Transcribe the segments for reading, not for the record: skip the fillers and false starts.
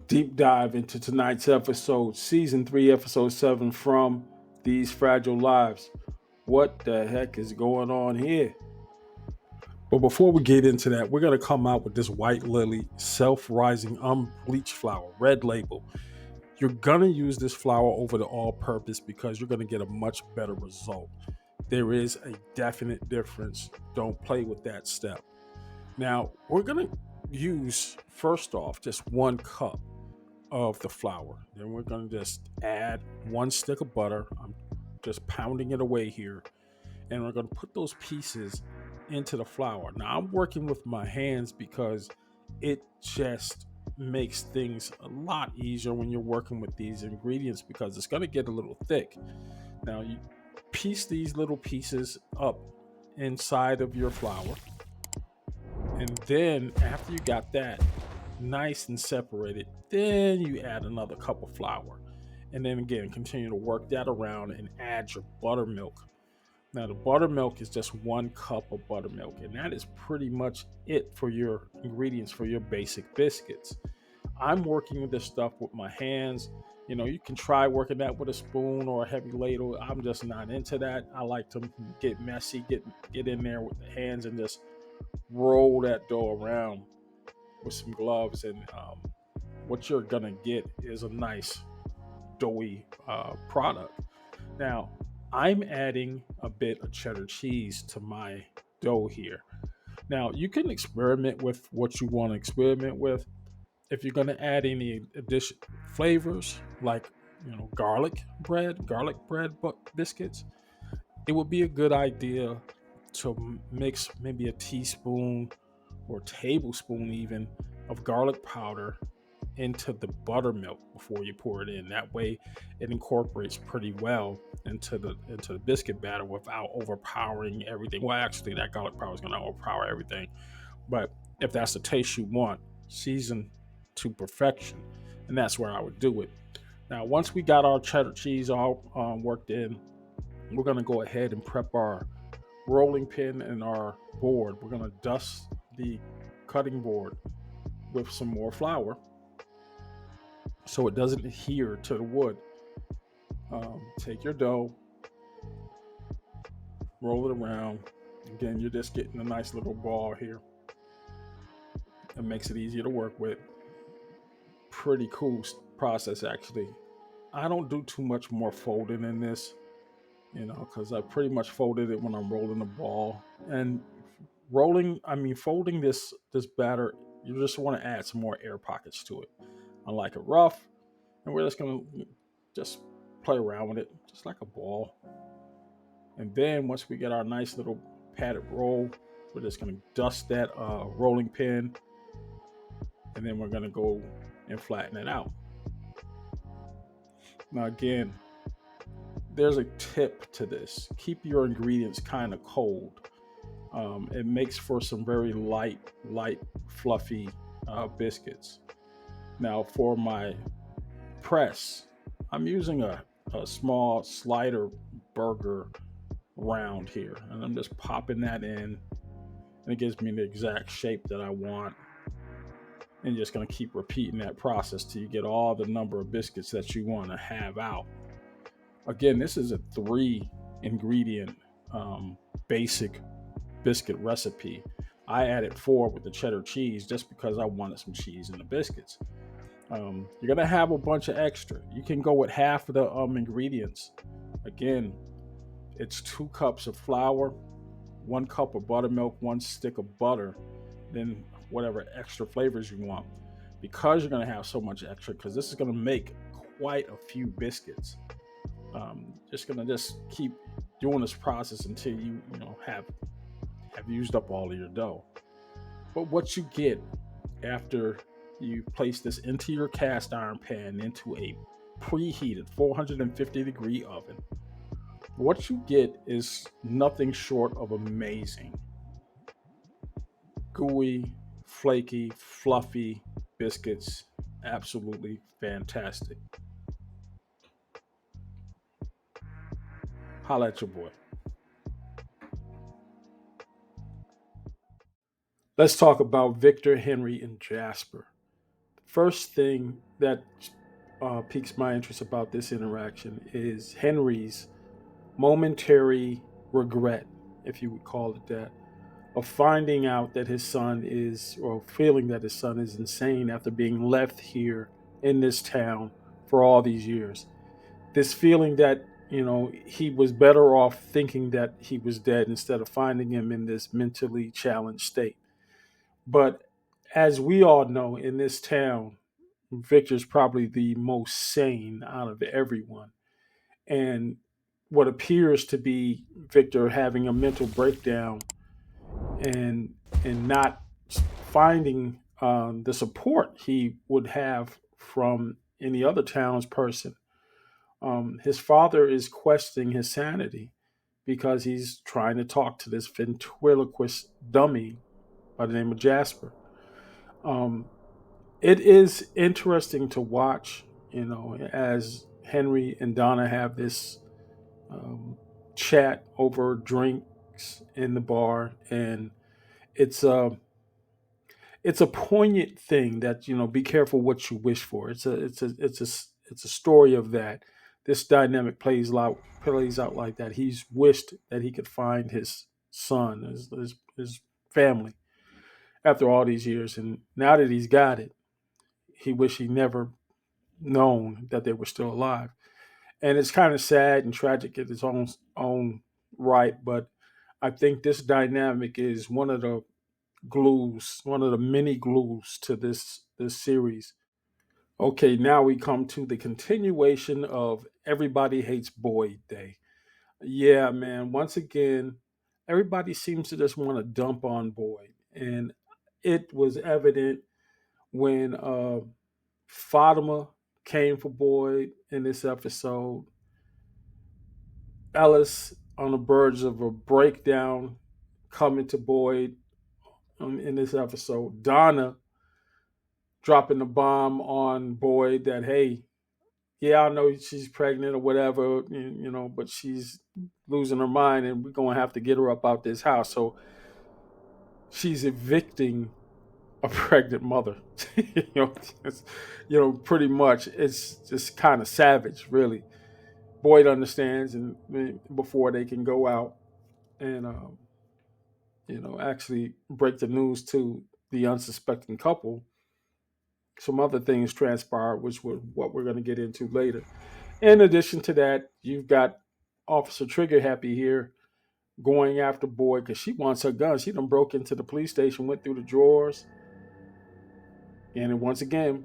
deep dive into tonight's episode, season 3, episode 7 from These Fragile Lives. What the heck is going on here? But before we get into that, we're going to come out with this White Lily self-rising unbleached flour, red label. You're going to use this flour over the all-purpose because you're going to get a much better result. There is a definite difference. Don't play with that step. Now, we're going to use, first off, just 1 cup of the flour. Then we're going to just add 1 stick of butter. I'm just pounding it away here. And we're going to put those pieces into the flour. Now, I'm working with my hands because it just makes things a lot easier when you're working with these ingredients because it's going to get a little thick. Now, you piece these little pieces up inside of your flour. And then after you got that nice and separated, then you add another cup of flour. And then again, continue to work that around and add your buttermilk. Now, the buttermilk is just 1 cup of buttermilk, and that is pretty much it for your ingredients for your basic biscuits. I'm working with this stuff with my hands. You can try working that with a spoon or a heavy ladle. I'm just not into that. I like to get messy, get in there with the hands and just roll that dough around with some gloves. And what you're gonna get is a nice doughy product. Now, I'm adding a bit of cheddar cheese to my dough here. Now, you can experiment with what you want to experiment with. If you're going to add any additional flavors like garlic bread biscuits, it would be a good idea to mix maybe a teaspoon or tablespoon even of garlic powder into the buttermilk before you pour it in. That way it incorporates pretty well into the biscuit batter without overpowering everything. Well, actually that garlic powder is going to overpower everything, but if that's the taste you want, season to perfection, and that's where I would do it. Now, once we got our cheddar cheese all worked in, we're going to go ahead and prep our rolling pin and our board. We're going to dust the cutting board with some more flour so it doesn't adhere to the wood. Take your dough, roll it around. Again, you're just getting a nice little ball here. It makes it easier to work with. Pretty cool process, actually. I don't do too much more folding in this, because I pretty much folded it when I'm rolling the ball. And folding this batter, you just want to add some more air pockets to it. I like it rough, and we're just going to just play around with it, just like a ball. And then once we get our nice little padded roll, we're just going to dust that rolling pin, and then we're going to go and flatten it out. Now, again, there's a tip to this. Keep your ingredients kind of cold. It makes for some very light, fluffy biscuits. Now, for my press, I'm using a small slider burger round here, and I'm just popping that in, and it gives me the exact shape that I want. And just going to keep repeating that process till you get all the number of biscuits that you want to have out. Again, this is a 3 ingredient basic biscuit recipe. I added 4 with the cheddar cheese just because I wanted some cheese in the biscuits. You're going to have a bunch of extra. You can go with half of the ingredients. Again, it's 2 cups of flour, 1 cup of buttermilk, 1 stick of butter, then whatever extra flavors you want. Because you're going to have so much extra, because this is going to make quite a few biscuits. Just going to keep doing this process until you have used up all of your dough. But what you get after you place this into your cast iron pan into a preheated 450 degree oven, what you get is nothing short of amazing. Gooey, flaky, fluffy biscuits. Absolutely fantastic. Holla at your boy. Let's talk about Victor, Henry, and Jasper. first thing that piques my interest about this interaction is Henry's momentary regret, if you would call it that, of finding out that his son is, or feeling that his son is insane after being left here in this town for all these years. This feeling that, he was better off thinking that he was dead instead of finding him in this mentally challenged state. But as we all know, in this town, Victor's probably the most sane out of everyone. And what appears to be Victor having a mental breakdown and not finding the support he would have from any other townsperson. His father is questioning his sanity because he's trying to talk to this ventriloquist dummy by the name of Jasper. Um, it is interesting to watch, as Henry and Donna have this um, chat over drinks in the bar, and it's a it's a poignant thing that, be careful what you wish for. It's a story of that. This dynamic plays out like that. He's wished that he could find his son, his family after all these years, and now that he's got it, he wish he never known that they were still alive. And it's kind of sad and tragic in its own right, but I think this dynamic is one of the many glues to this series. Okay, now we come to the continuation of Everybody Hates Boyd Day. Yeah, man, once again, everybody seems to just want to dump on Boyd. And it was evident when Fatimah came for Boyd in this episode. Ellis on the verge of a breakdown coming to Boyd in this episode. Donna dropping the bomb on Boyd that, hey, yeah, I know she's pregnant or whatever, but she's losing her mind and we're going to have to get her up out this house. So she's evicting a pregnant mother. It's, pretty much it's just kind of savage, really. Boyd understands, and before they can go out and, actually break the news to the unsuspecting couple, some other things transpired, which were what we're going to get into later. In addition to that, you've got Officer Trigger Happy here going after Boyd because she wants her gun. She done broke into the police station, went through the drawers, and then once again,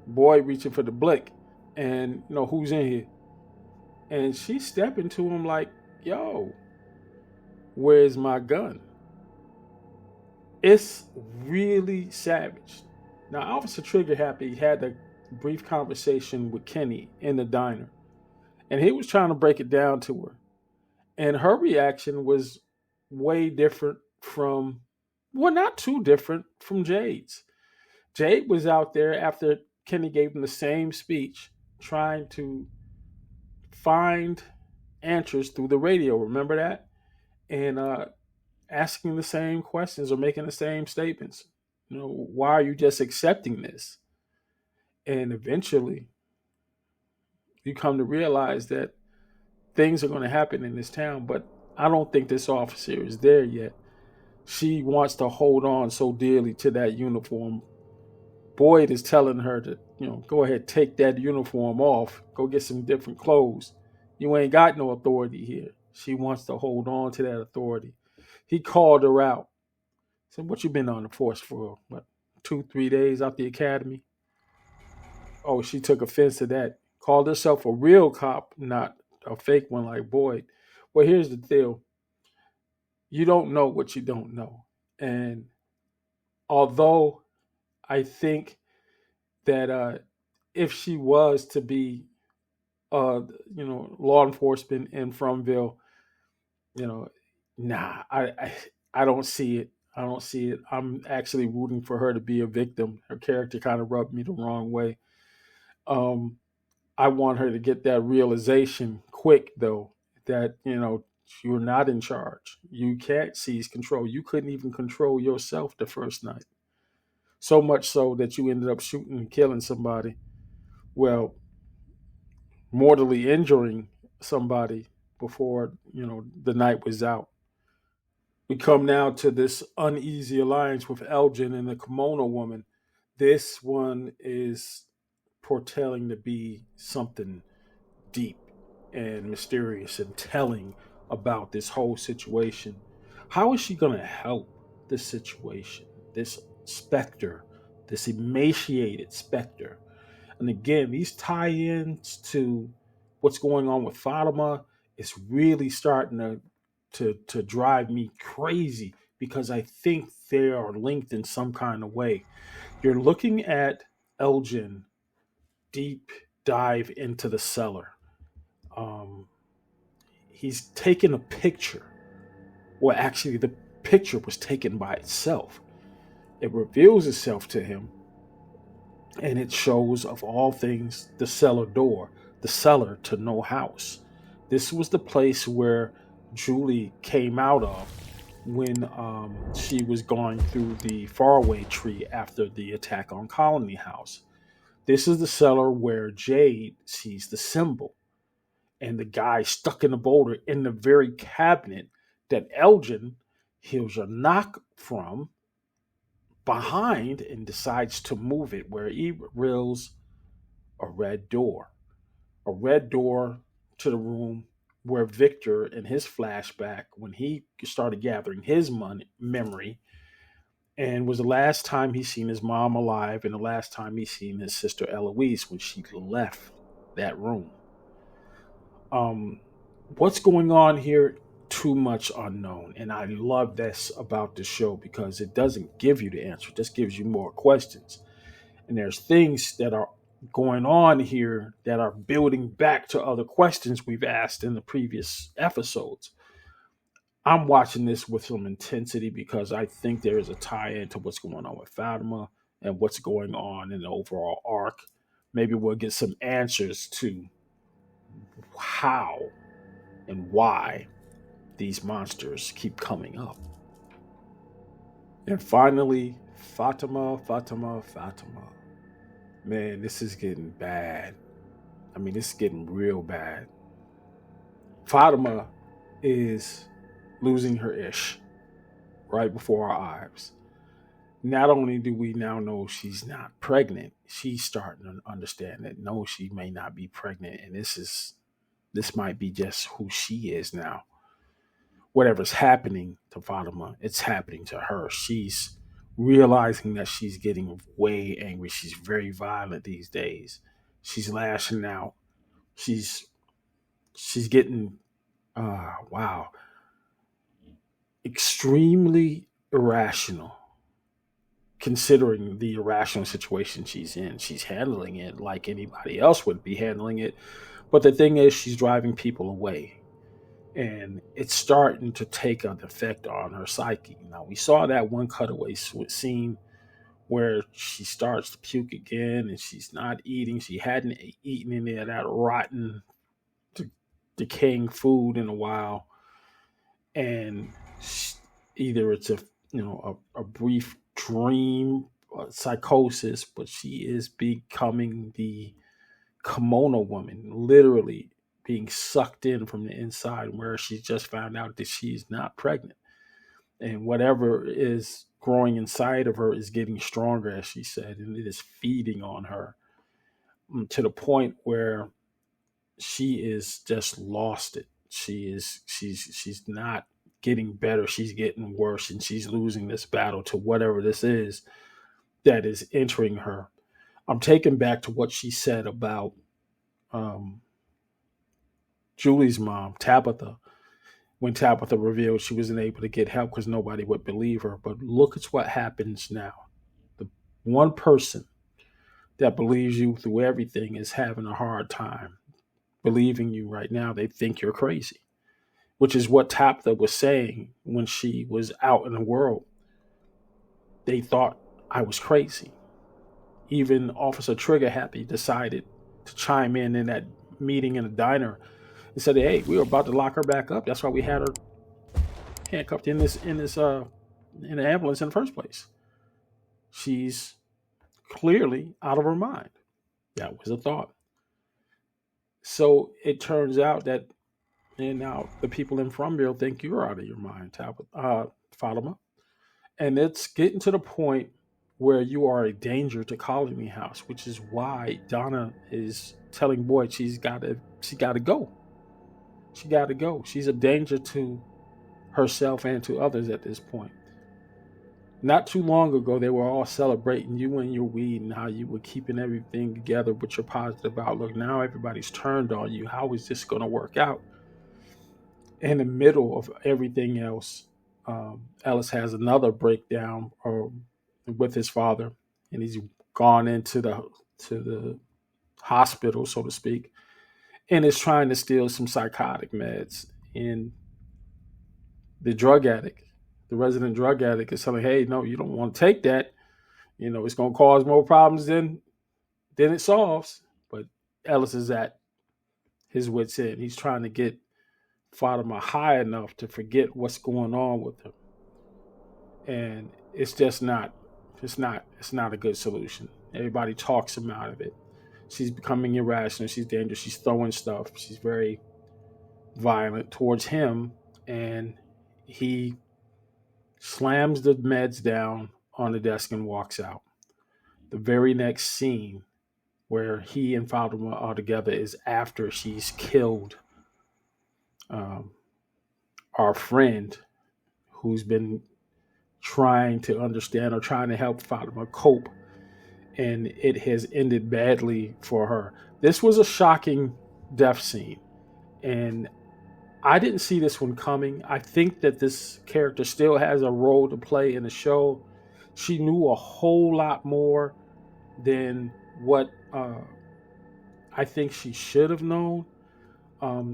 Boyd reaching for the blick, and who's in here? And she's stepping to him like, "Yo, where's my gun?" It's really savage. Now, Officer Trigger Happy had a brief conversation with Kenny in the diner, and he was trying to break it down to her. And her reaction was way different from, well, not too different from Jade's. Jade was out there after Kenny gave him the same speech, trying to find answers through the radio. Remember that? And asking the same questions or making the same statements. Why are you just accepting this? And eventually, you come to realize that things are going to happen in this town, but I don't think this officer is there yet. She wants to hold on so dearly to that uniform. Boyd is telling her to, go ahead, take that uniform off, go get some different clothes. You ain't got no authority here. She wants to hold on to that authority. He called her out. Said, what you been on the force for? What, 2-3 days out the academy? Oh, she took offense to that. Called herself a real cop, not a fake one like Boyd. Well, here's the deal. You don't know what you don't know. And although I think that if she was to be, law enforcement in Fromville, nah, I don't see it. I don't see it. I'm actually rooting for her to be a victim. Her character kind of rubbed me the wrong way. I want her to get that realization quick, though, that, you're not in charge. You can't seize control. You couldn't even control yourself the first night. So much so that you ended up shooting and killing somebody. Well, mortally injuring somebody before, the night was out. We come now to this uneasy alliance with Elgin and the kimono woman. This one is foretelling to be something deep and mysterious and telling about this whole situation. How is she going to help this situation? This specter, this emaciated specter. And again, these tie ins to what's going on with Fatimah is really starting to drive me crazy because I think they are linked in some kind of way. You're looking at Elgin deep dive into the cellar. Um, he's taken a picture. Well, actually, the picture was taken by itself. It reveals itself to him, and it shows, of all things, the cellar door, the cellar to no house. This was the place where Julie came out of when she was going through the faraway tree after the attack on Colony House. This is the cellar where Jade sees the symbol and the guy stuck in the boulder in the very cabinet that Elgin hears a knock from behind and decides to move it, where he reveals a red door to the room where Victor, in his flashback, when he started gathering his memory, and was the last time he seen his mom alive and the last time he seen his sister Eloise when she left that room. What's going on here? Too much unknown. And I love this about the show because it doesn't give you the answer. It just gives you more questions. And there's things that are going on here that are building back to other questions we've asked in the previous episodes. I'm watching this with some intensity because I think there is a tie-in to what's going on with Fatimah and what's going on in the overall arc. Maybe we'll get some answers to how and why these monsters keep coming up. And finally, Fatimah. Man, this is getting bad. I mean, this is getting real bad. Fatimah is losing her ish right before our eyes. Not only do we now know she's not pregnant, she's starting to understand that no, she may not be pregnant, and this might be just who she is now. Whatever's happening to Fatimah, it's happening to her. She's realizing that she's getting way angry. She's very violent these days. She's lashing out. She's getting wow, extremely irrational considering the irrational situation she's in. She's handling it like anybody else would be handling it. But the thing is, she's driving people away. And it's starting to take an effect on her psyche. Now, we saw that one cutaway scene where she starts to puke again and she's not eating. She hadn't eaten any of that rotten, decaying food in a while. And either it's a brief dream, psychosis, but she is becoming the kimono woman, literally being sucked in from the inside, where she just found out that she's not pregnant. And whatever is growing inside of her is getting stronger, as she said, and it is feeding on her to the point where she is just lost it. She's not getting better. She's getting worse, and she's losing this battle to whatever this is that is entering her. I'm taken back to what she said about Julie's mom, Tabitha, when Tabitha revealed she wasn't able to get help because nobody would believe her. But look at what happens now. The one person that believes you through everything is having a hard time believing you right now. They think you're crazy, which is what Tabitha was saying when she was out in the world. They thought I was crazy. Even Officer Trigger Happy decided to chime in that meeting in the diner and said, "Hey, we were about to lock her back up. That's why we had her handcuffed in the ambulance in the first place. She's clearly out of her mind. That was a thought. So it turns out that, and now the people in Fromville think you're out of your mind, Fatima. And it's getting to the point where you are a danger to Colony House, which is why Donna is telling Boyd she got to go. She got to go. She's a danger to herself and to others at this point. Not too long ago, they were all celebrating you and your weed and how you were keeping everything together with your positive outlook. Now everybody's turned on you. How is this going to work out? In the middle of everything else, Ellis has another breakdown with his father, and he's gone into the hospital, so to speak, and is trying to steal some psychotic meds. And the drug addict, the resident drug addict, is telling, "Hey, no, you don't want to take that. It's going to cause more problems than it solves." But Ellis is at his wit's end. He's trying to get Fatimah high enough to forget what's going on with him, and it's just not. It's not a good solution. Everybody talks him out of it. She's becoming irrational. She's dangerous. She's throwing stuff. She's very violent towards him, and he slams the meds down on the desk and walks out. The very next scene where he and Fatima are together is after she's killed our friend who's been trying to understand or trying to help Fatima cope, and it has ended badly for her. This was a shocking death scene, and I didn't see this one coming. I think that this character still has a role to play in the show. She knew a whole lot more than what I think she should have known.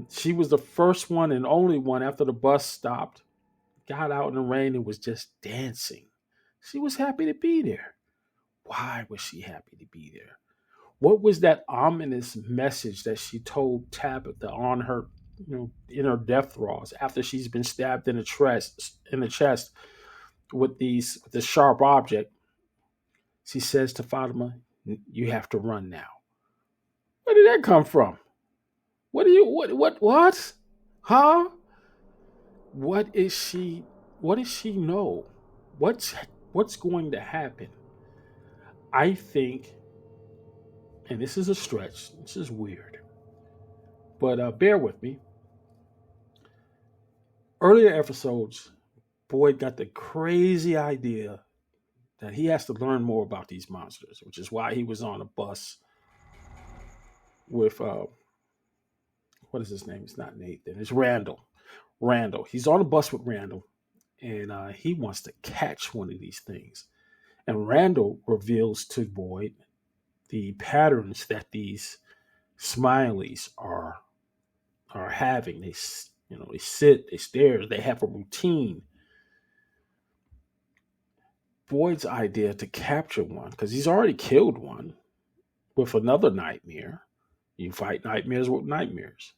She was the first one and only one after the bus stopped, got out in the rain and was just dancing. She was happy to be there. Why was she happy to be there? What was that ominous message that she told Tabitha on her, in her death throes after she's been stabbed in the chest with the sharp object? She says to Fatima, "You have to run now." Where did that come from? What? Huh? What does she know? What's going to happen? I think, and this is a stretch, this is weird, but bear with me. Earlier episodes, Boyd got the crazy idea that he has to learn more about these monsters, which is why he was on a bus with what is his name? It's not Nathan. It's Randall. He's on a bus with Randall, and he wants to catch one of these things. And Randall reveals to Boyd the patterns that these smileys are having. They sit, they stare, they have a routine. Boyd's idea to capture one, because he's already killed one with another nightmare. You fight nightmares with nightmares.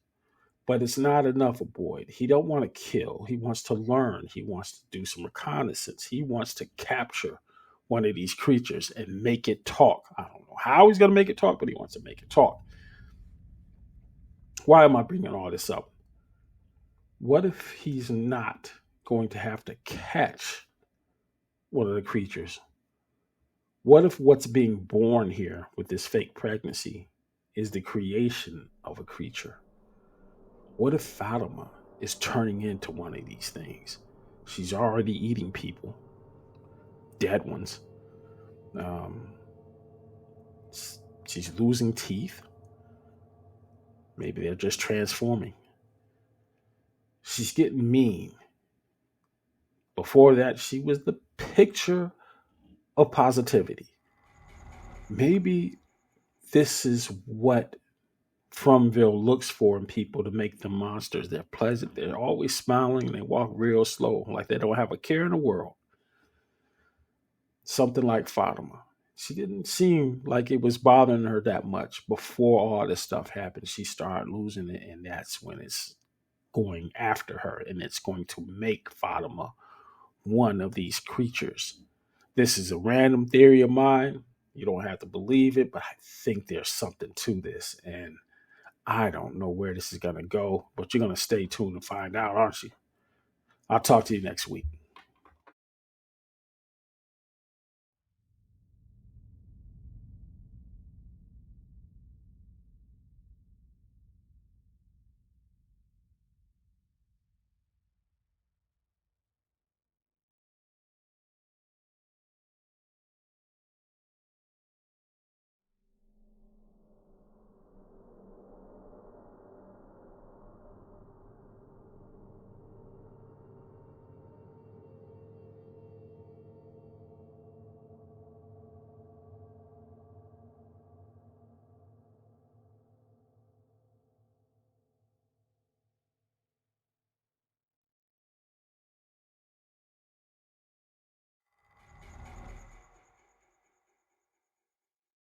But it's not enough for Boyd. He don't want to kill. He wants to learn. He wants to do some reconnaissance. He wants to capture one of these creatures and make it talk. I don't know how he's going to make it talk, but he wants to make it talk. Why am I bringing all this up? What if he's not going to have to catch one of the creatures? What if what's being born here with this fake pregnancy is the creation of a creature? What if Fatima is turning into one of these things? She's already eating people, dead ones. She's losing teeth. Maybe they're just transforming. She's getting mean. Before that, she was the picture of positivity. Maybe this is what Fromville looks for in people to make them monsters. They're pleasant. They're always smiling. They walk real slow, like they don't have a care in the world. Something like Fatima. She didn't seem like it was bothering her that much before all this stuff happened. She started losing it, and that's when it's going after her, and it's going to make Fatima one of these creatures. This is a random theory of mine. You don't have to believe it, but I think there's something to this. And I don't know where this is going to go, but you're going to stay tuned and find out, aren't you? I'll talk to you next week.